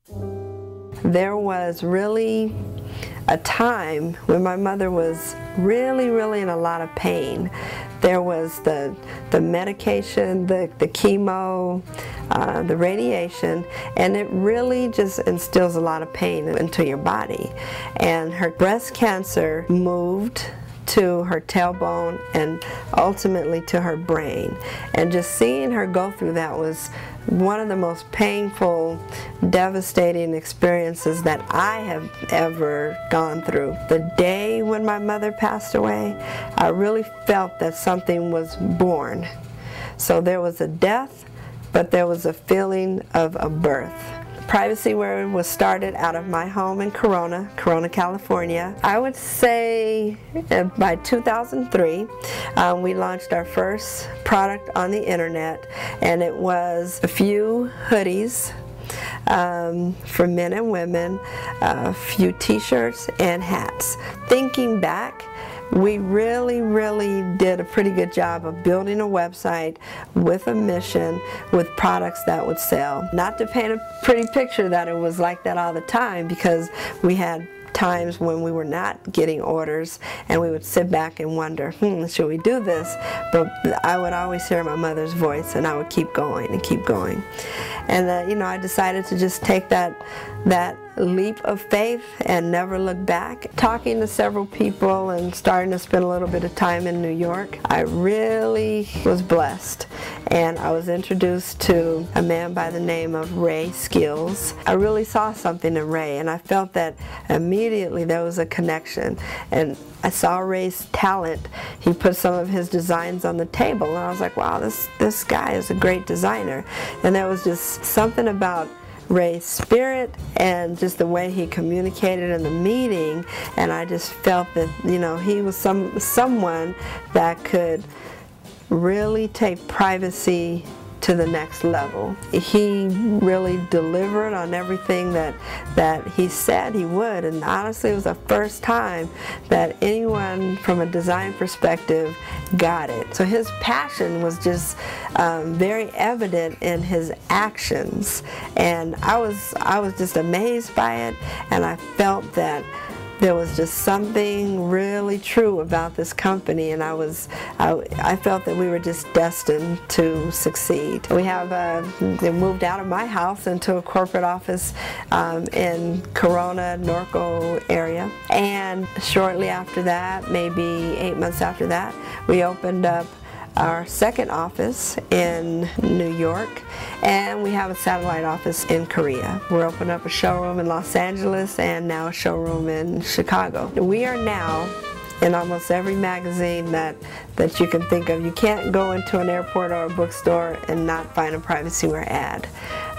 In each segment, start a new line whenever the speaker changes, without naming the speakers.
There was really a time when my mother was really in a lot of pain. There was the medication, the chemo, the radiation, and it really just instills a lot of pain into your body. And her breast cancer moved to her tailbone and ultimately to her brain. And just seeing her go through that was one of the most painful, devastating experiences that I have ever gone through. The day when my mother passed away, I really felt that something was born. So there was a death, but there was a feeling of a birth. Privacy Wear was started out of my home in Corona, California. I would say by 2003, we launched our first product on the internet, and it was a few hoodies for men and women, a few t-shirts and hats. Thinking back, we really did a pretty good job of building a website with a mission, with products that would sell. Not to paint a pretty picture that it was like that all the time, because we had times when we were not getting orders and we would sit back and wonder, should we do this? But I would always hear my mother's voice, and I would keep going and keep going. And you know, I decided to just take that leap of faith and never look back. Talking to several people and starting to spend a little bit of time in New York, I really was blessed, and I was introduced to a man by the name of Ray Skills. I really saw something in Ray, and I felt that immediately there was a connection. And I saw Ray's talent. He put some of his designs on the table, and I was like, wow, this guy is a great designer. And there was just something about Ray's spirit and just the way he communicated in the meeting, and I just felt that, you know, he was someone that could really take privacy to the next level. He really delivered on everything that he said he would, and honestly it was the first time that anyone from a design perspective got it. So his passion was just very evident in his actions, and I was just amazed by it, and I felt that there was just something really true about this company, and I felt that we were just destined to succeed. We have they moved out of my house into a corporate office in Corona, Norco area, and shortly after that, maybe 8 months after that, we opened up our second office in New York, and we have a satellite office in Korea. We're opening up a showroom in Los Angeles and now a showroom in Chicago. We are now in almost every magazine that you can think of. You can't go into an airport or a bookstore and not find a Privacy Wear ad.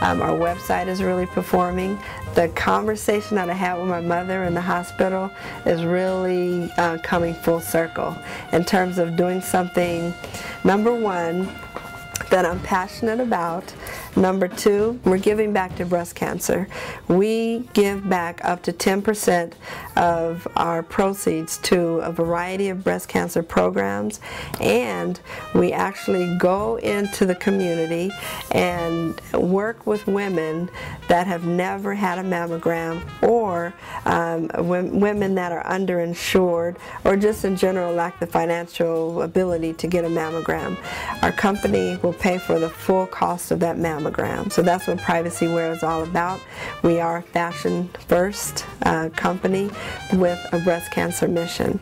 Our website is really performing. The conversation that I had with my mother in the hospital is really coming full circle in terms of doing something, number one, that I'm passionate about. Number two, we're giving back to breast cancer. We give back up to 10% of our proceeds to a variety of breast cancer programs, and we actually go into the community and work with women that have never had a mammogram, or women that are underinsured, or just in general lack the financial ability to get a mammogram. Our company will pay for the full cost of that mammogram. So that's what Privacy Wear is all about. We are a fashion first company with a breast cancer mission.